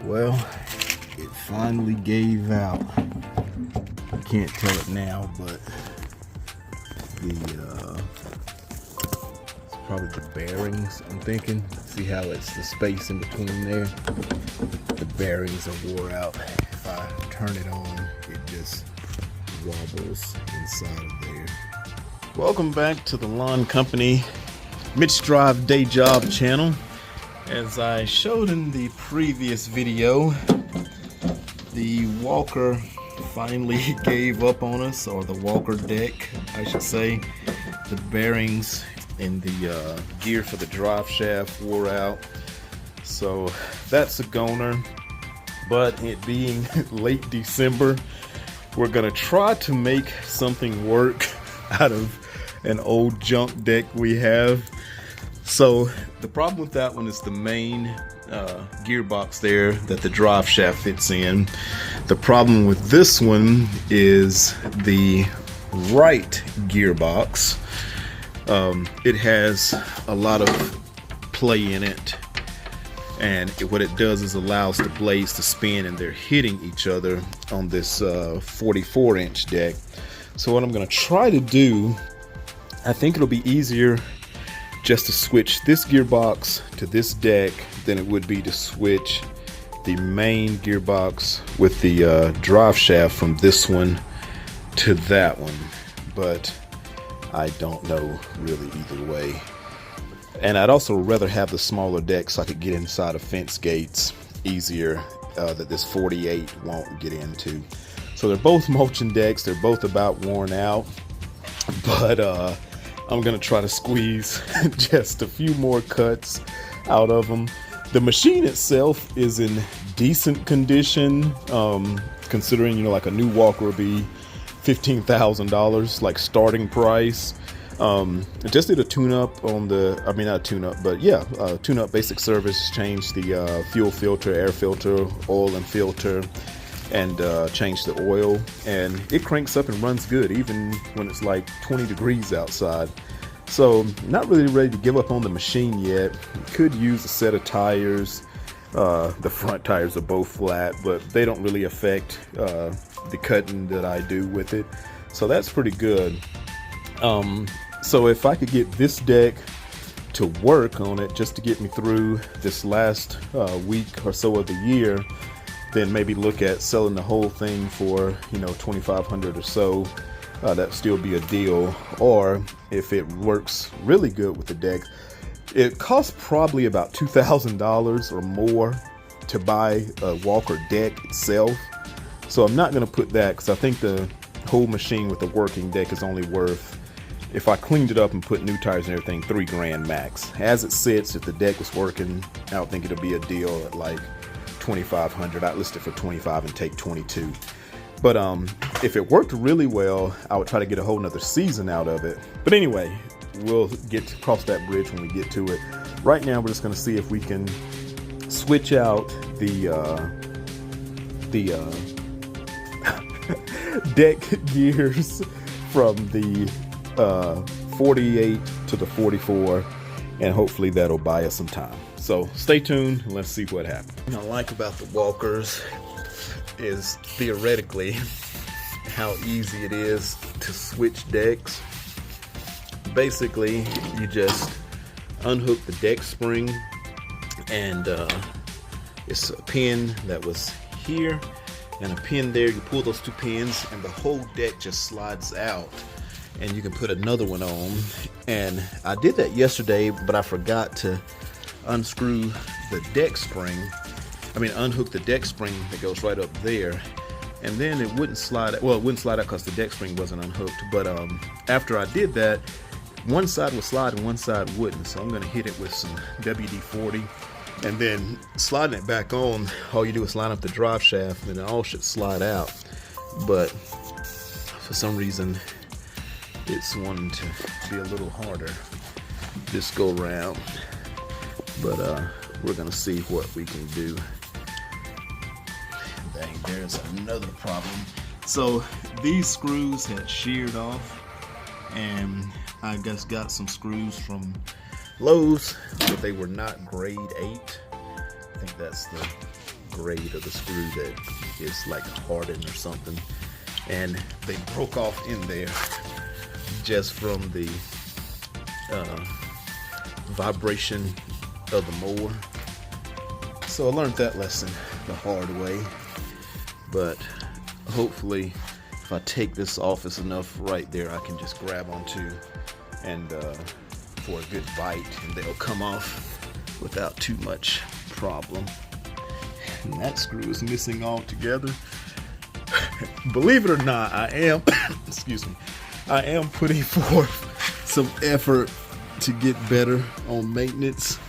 Well, it finally gave out. I can't tell it now, but it's probably the bearings, I'm thinking. See how it's the space in between there? The bearings are wore out. If I turn it on, it just wobbles inside of there. Welcome back to the Lawn Company Mitch Drive Day Job channel. As I showed in the previous video, the walker finally gave up on us, or the walker deck, I should say. The bearings in the gear for the drive shaft wore out, so that's a goner. But it being late December, we're gonna try to make something work out of an old junk deck we have. So the problem with that one is the main gearbox there that the drive shaft fits in. The problem with this one is the right gearbox. It has a lot of play in it, and what it does is allows the blades to spin, and they're hitting each other on this 44-inch deck. So what I'm going to try to do, I think it'll be easier just to switch this gearbox to this deck than it would be to switch the main gearbox with the drive shaft from this one to that one. But I don't know really either way. And I'd also rather have the smaller deck so I could get inside of fence gates easier that this 48 won't get into. So they're both mulching decks. They're both about worn out, but I'm gonna try to squeeze just a few more cuts out of them. The machine itself is in decent condition, considering, you know, like a new walker would be $15,000 like starting price. I just did a tune-up on the, I mean not a tune-up, but yeah, tune-up basic service. Changed the fuel filter, air filter, oil and filter, and changed the oil, and it cranks up and runs good even when it's like 20 degrees outside. So not really ready to give up on the machine yet. Could use a set of tires. The front tires are both flat, but they don't really affect the cutting that I do with it, so that's pretty good. So if I could get this deck to work on it just to get me through this last week or so of the year, then maybe look at selling the whole thing for, you know, $2,500 or so. That'd still be a deal. Or if it works really good with the deck, it costs probably about $2,000 or more to buy a walker deck itself. So I'm not going to put that, because I think the whole machine with the working deck is only worth, if I cleaned it up and put new tires and everything, $3 grand max. As it sits, if the deck was working, I don't think it'll be a deal at like $2,500. I'd list it for $25 and take $22. But if it worked really well, I would try to get a whole nother season out of it. But anyway, we'll get to cross that bridge when we get to it. Right now, we're just going to see if we can switch out the deck gears from the 48 to the 44, and hopefully that'll buy us some time. So stay tuned, let's see what happens. What I like about the walkers is theoretically how easy it is to switch decks. Basically, you just unhook the deck spring, and it's a pin that was here and a pin there. You pull those two pins and the whole deck just slides out, and you can put another one on. And I did that yesterday, but I forgot to unscrew the deck spring. I mean, unhook the deck spring that goes right up there, and then it wouldn't slide. Well, it wouldn't slide out because the deck spring wasn't unhooked. But after I did that, one side would slide and one side wouldn't. So I'm going to hit it with some WD-40, and then sliding it back on, all you do is line up the drive shaft, and it all should slide out. But for some reason, it's wanting to be a little harder this go round. But we're gonna see what we can do. Dang, there's another problem. So these screws had sheared off, and I just got some screws from Lowe's, but they were not grade 8. I think that's the grade of the screw that is like hardened or something, and they broke off in there just from the vibration of the mower. So I learned that lesson the hard way, but hopefully if I take this off, it's enough right there I can just grab onto and for a good bite, and they'll come off without too much problem. And that screw is missing altogether. Believe it or not, I am excuse me, I am putting forth some effort to get better on maintenance.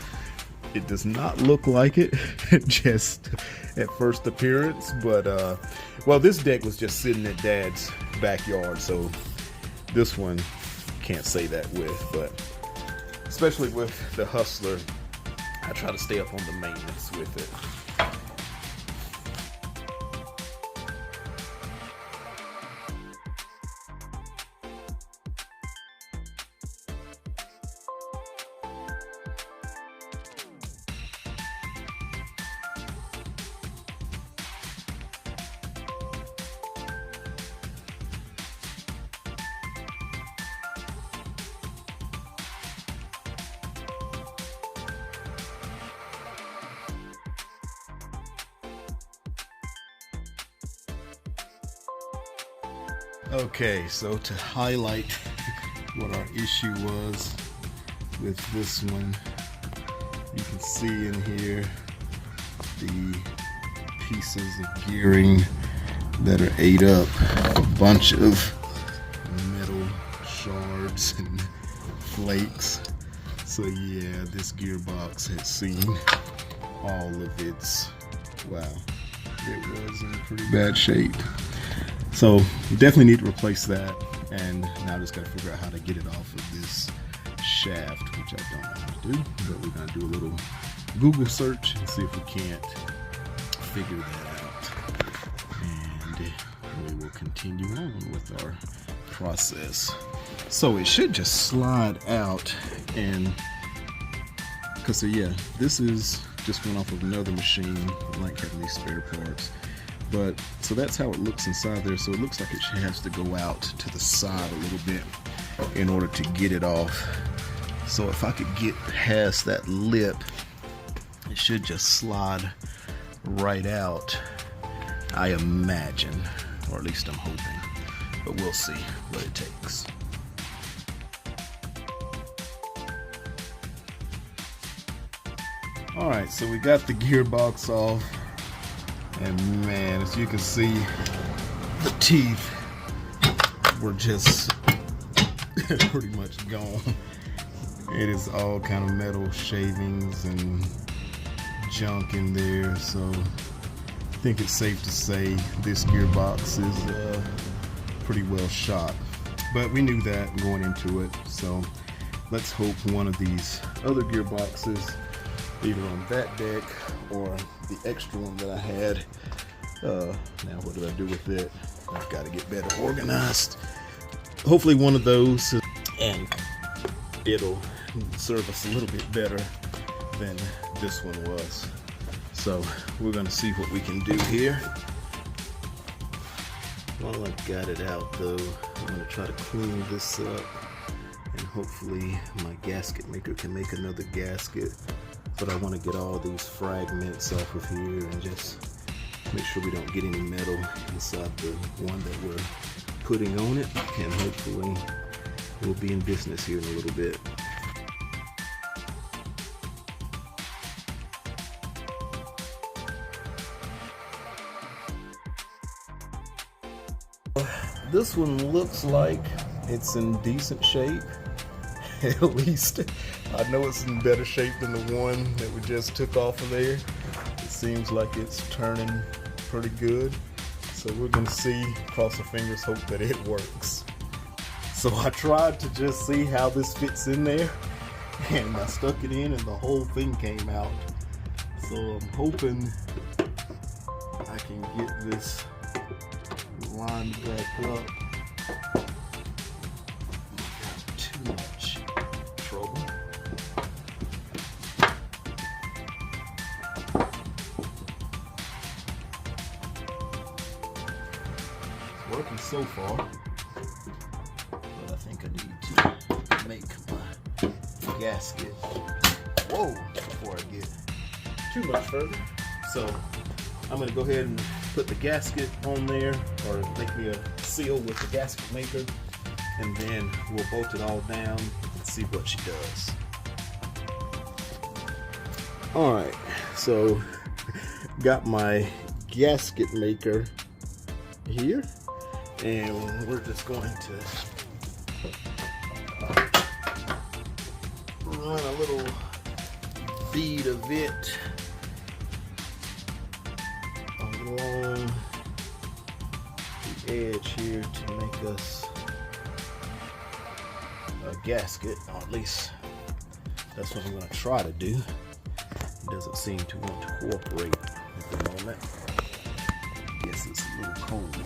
It does not look like it just at first appearance, but well, this deck was just sitting at Dad's backyard, so this one can't say that with, but especially with the Hustler, I try to stay up on the maintenance with it. Okay, so to highlight what our issue was with this one, you can see in here the pieces of gearing that are ate up, a bunch of metal shards and flakes. So yeah, this gearbox has seen all of its, wow, it was in pretty bad shape. So we definitely need to replace that, and now I just got to figure out how to get it off of this shaft, which I don't know how to do, but we're going to do a little Google search and see if we can't figure that out, and we will continue on with our process. So it should just slide out, and because yeah, this is just went off of another machine, like having these spare parts. But so that's how it looks inside there. So it looks like it has to go out to the side a little bit in order to get it off. So if I could get past that lip, it should just slide right out, I imagine, or at least I'm hoping, but we'll see what it takes. All right, so we got the gearbox off. And man, as you can see, the teeth were just pretty much gone. It is all kind of metal shavings and junk in there, so I think it's safe to say this gearbox is pretty well shot. But we knew that going into it, so let's hope one of these other gearboxes, either on that deck or the extra one that I had. Now what do I do with it? I've got to get better organized. Hopefully one of those, and it'll serve us a little bit better than this one was. So we're going to see what we can do here. While I've got it out though, I'm going to try to clean this up, and hopefully my gasket maker can make another gasket. But I want to get all these fragments off of here and just make sure we don't get any metal inside the one that we're putting on it, and hopefully we'll be in business here in a little bit. This one looks like it's in decent shape. At least I know it's in better shape than the one that we just took off of there. It seems like it's turning pretty good. So we're gonna see, cross our fingers, hope that it works. So I tried to just see how this fits in there, and I stuck it in and the whole thing came out. So I'm hoping I can get this lined back up. Not too much trouble. working so far, but I think I need to make my gasket. Whoa! Before I get too much further, so I'm gonna go ahead and put the gasket on there, or make me a seal with the gasket maker, and then we'll bolt it all down and see what she does. All right, so got my gasket maker here, and we're just going to run a little bead of it along the edge here to make us a gasket, or at least that's what I'm going to try to do. It doesn't seem to want to cooperate at the moment. I guess it's a little cold.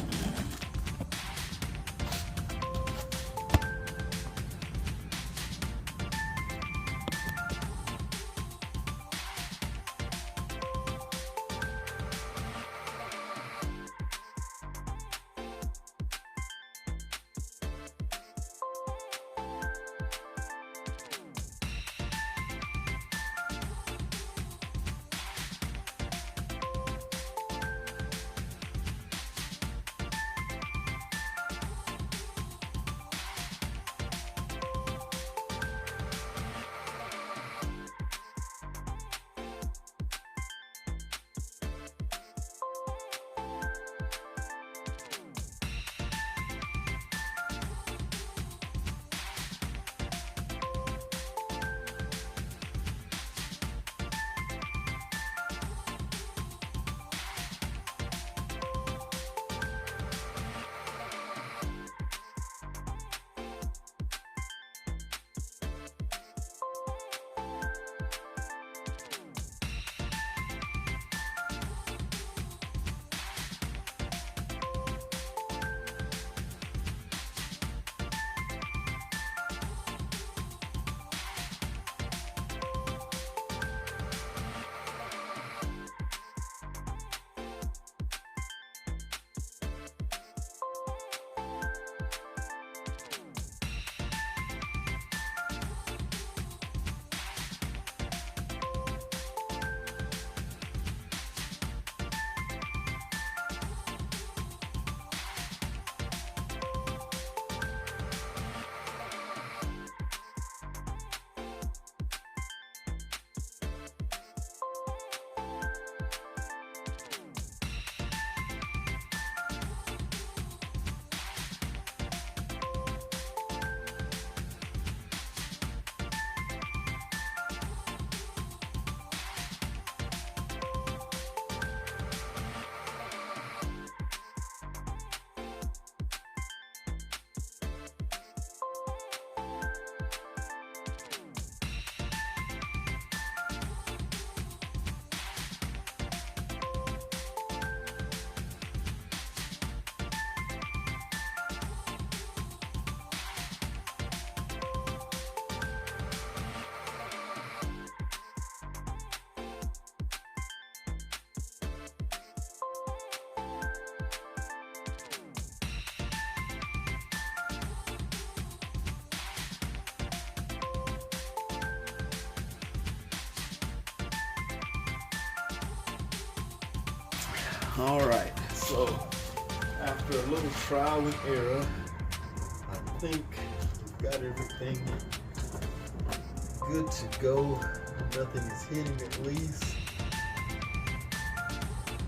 All right, so after a little trial and error, I think we've got everything good to go. Nothing is hitting, at least.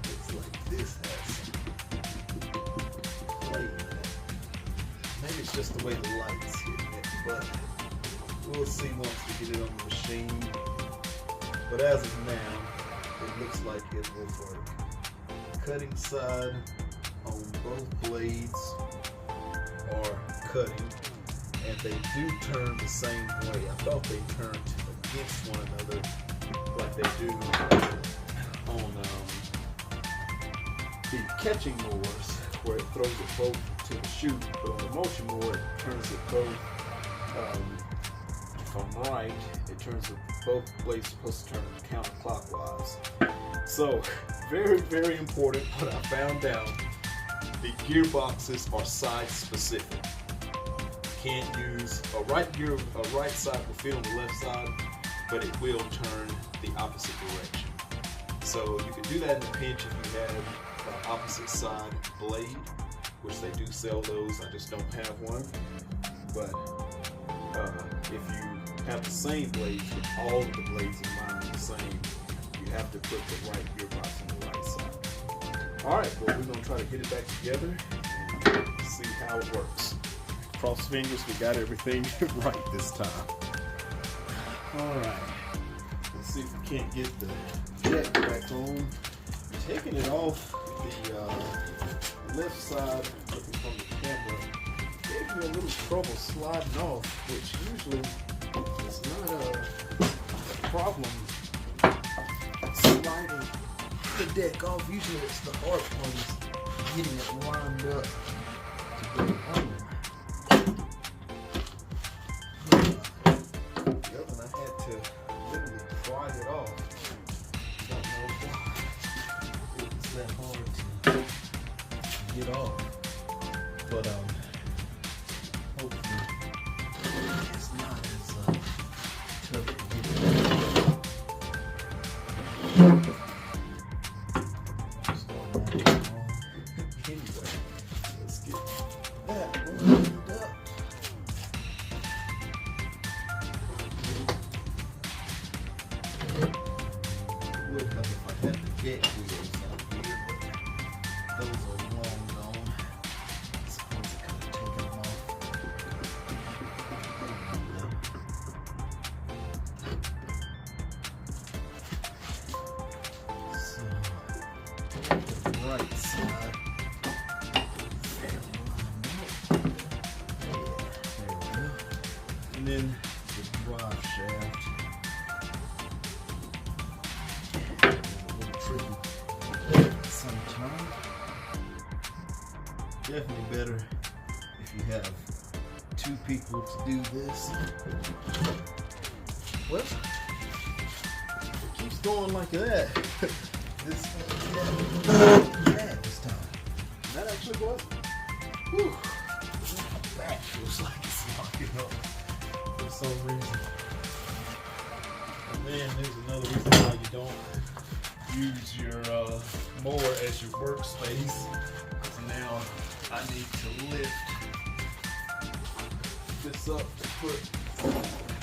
Looks like this has some play in it. Maybe it's just the way the light's hitting it, but we'll see once we get it on the machine. But as of now, it looks like it will work. Cutting side on both blades are cutting, and they do turn the same way. I thought they turned against one another like they do on the catching mowers, where it throws it both to the chute, but on the mulching mower it turns it both, if I'm right, it turns it both blades supposed to turn counterclockwise. So very, very important what I found out the gearboxes are side specific. You can't use a right side will fit on the left side, but it will turn the opposite direction. So you can do that in a pinch if you have an opposite side blade, which they do sell those. I just don't have one. But if you have the same blades, with all of the blades in mind are the same, you have to put the right gearbox on the right side. All right, well, we're gonna try to get it back together and see how it works. Cross fingers, we got everything right this time. All right, let's see if we can't get the jack back on. Taking it off the left side, looking from the camera, gave me a little trouble sliding off, which usually is not a problem sliding the deck off. Usually it's the hard part is getting it lined up to get it on. Yep, and I had to literally pry it off. Don't know why it was that hard to get off. But hopefully it's not as tough to get it off. Anyway, let's get that lined up. It would help if I had the deck wheels out here, but those are long gone. I suppose I could have taken them off. So, the right side. And then the drive shaft. A little tricky at the same time. Definitely better if you have two people to do this. Well, it keeps going like that. This time. That actually was. Whew. My back feels like it's locking up for some reason. And then there's another reason why you don't use your mower as your workspace. Because now I need to lift this up to put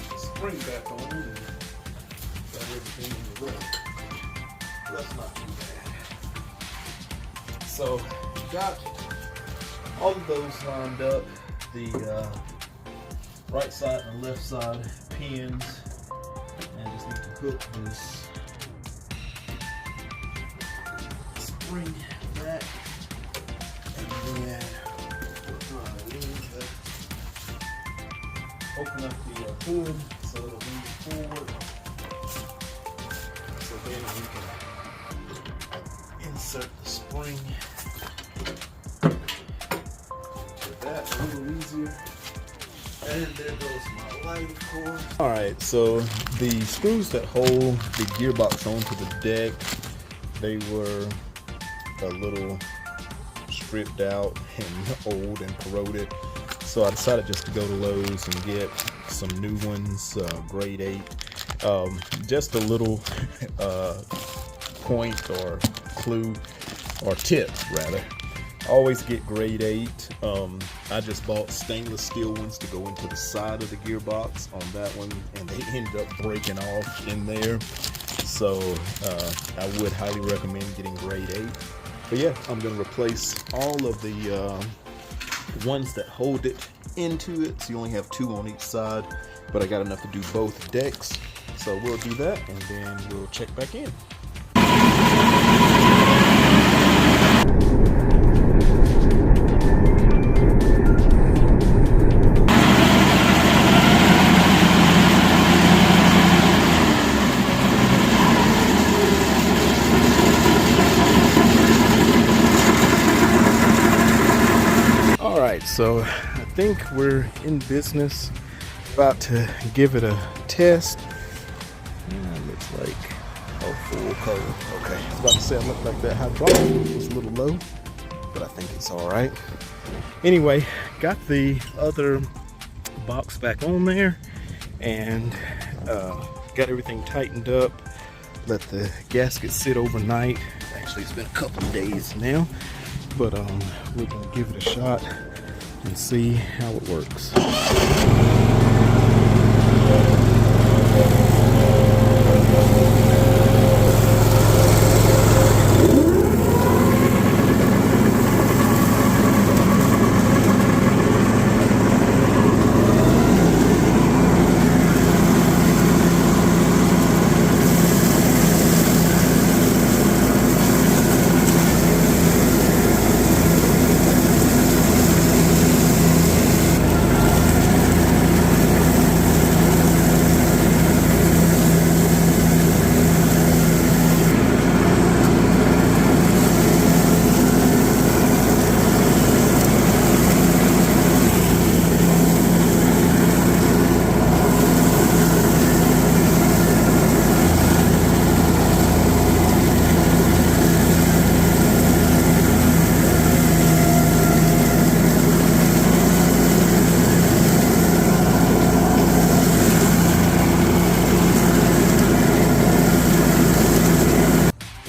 the spring back on and got everything in the room. That's not too bad. So got all of those lined up, the right side and left side pins, and just need to hook this spring back, and then open up the hood so it'll lean forward, so then we can insert the spring. That a little easier. And there goes my light, of course. Alright, so the screws that hold the gearbox onto the deck, they were a little stripped out and old and corroded. So I decided just to go to Lowe's and get some new ones, grade 8. Just a little point or clue, or tip rather. Always get grade 8. I just bought stainless steel ones to go into the side of the gearbox on that one, and they ended up breaking off in there. So I would highly recommend getting grade 8. But yeah, I'm going to replace all of the ones that hold it into it. So you only have 2 on each side, but I got enough to do both decks. So we'll do that, and then we'll check back in. So I think we're in business, about to give it a test. Yeah, it looks like full color. Okay, I was about to say I look like that hydraulic was a little low. but I think it's all right. Anyway, got the other box back on there and got everything tightened up. Let the gasket sit overnight. Actually, it's been a couple of days now, but we're gonna give it a shot and see how it works.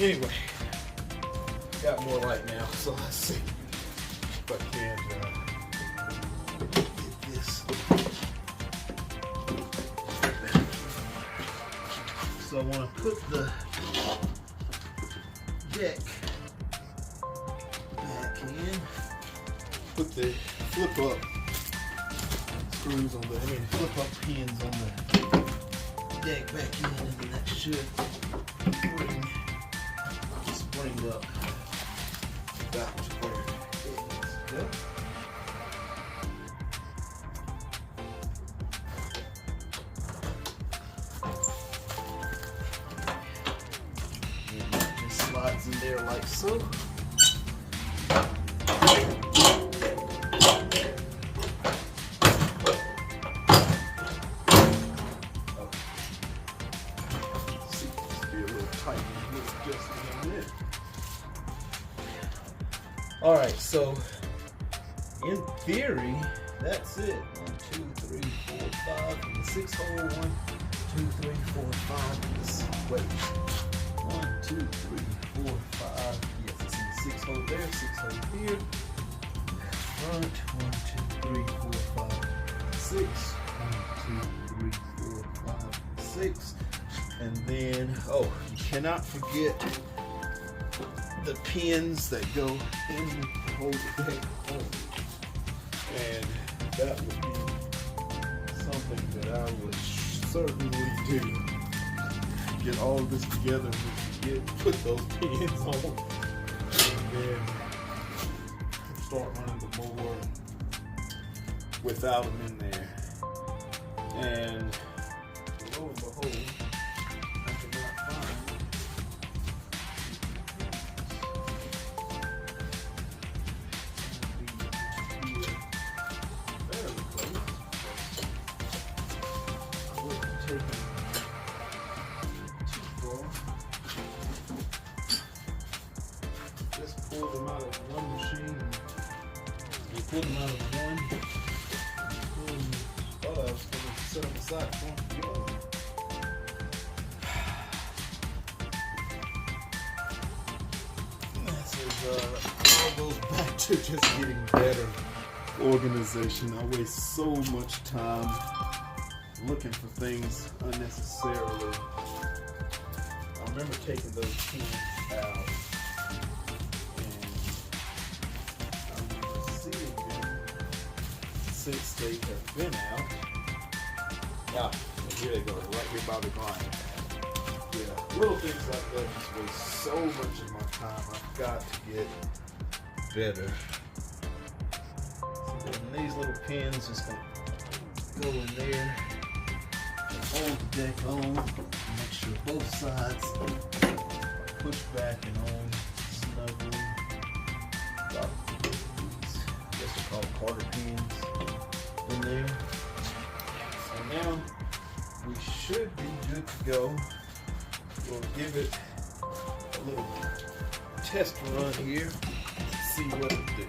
Anyway, got more light now, so let's see if I can get this. So I want to put the deck back in, put the flip up screws on flip up pins on the deck back in, and then that should bring up back to where it needs to go. And that just slides in there like so. All right, so in theory, that's it. 1, 2, 3, 4, 5 in the 6 hole. 1, 2, 3, 4, 5 in this. Wait. 1, 2, 3, 4, 5. Yes, it's in the 6 hole there. 6 hole here. Front. 1, 2, 3, 4, 5, 6. 1, 2, 3, 4, 5, 6. And then, oh, you cannot forget the pins that go in the whole deck hole. And that would be something that I would certainly do. Get all of this together and put those pins on, and then start running the mower without them in there. And lo and behold, I cannot find pull them out of one machine. You pull them out of one. Thought I was going to set them aside for them to get over. This all goes back to just getting better organization. I waste so much time looking for things unnecessarily. I remember taking those pins out. Since they have been out. Yeah, and here they go, right here by the grind. Yeah, little things like that just waste so much of my time. I've got to get better. So then these little pins just gonna go in there and hold the deck on. Make sure both sides are pushed back and on snugly. I guess they're called Carter pins in there. So now we should be good to go. We'll give it a little test run here. See see what it do.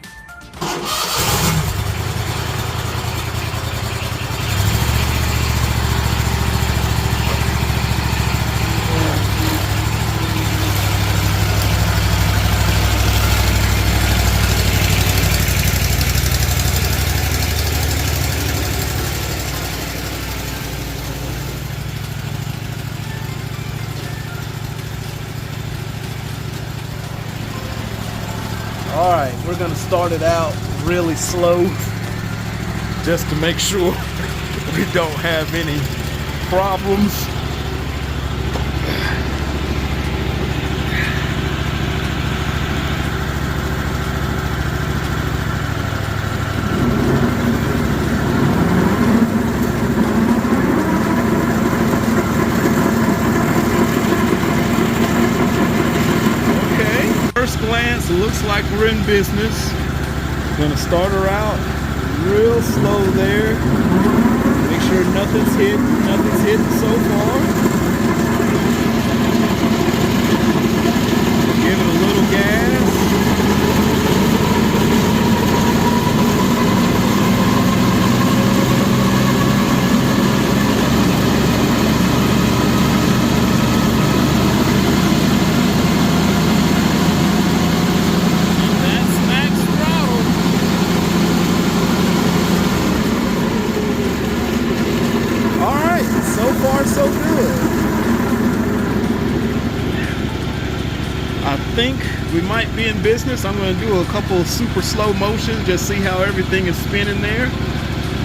All right, we're gonna start it out really slow just to make sure we don't have any problems. First glance, it looks like we're in business. Gonna start her out real slow there. Make sure nothing's hidden so far. Give it a little gas. So good. I think we might be in business. I'm going to do a couple of super slow motions, just see how everything is spinning there.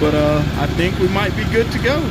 But I think we might be good to go.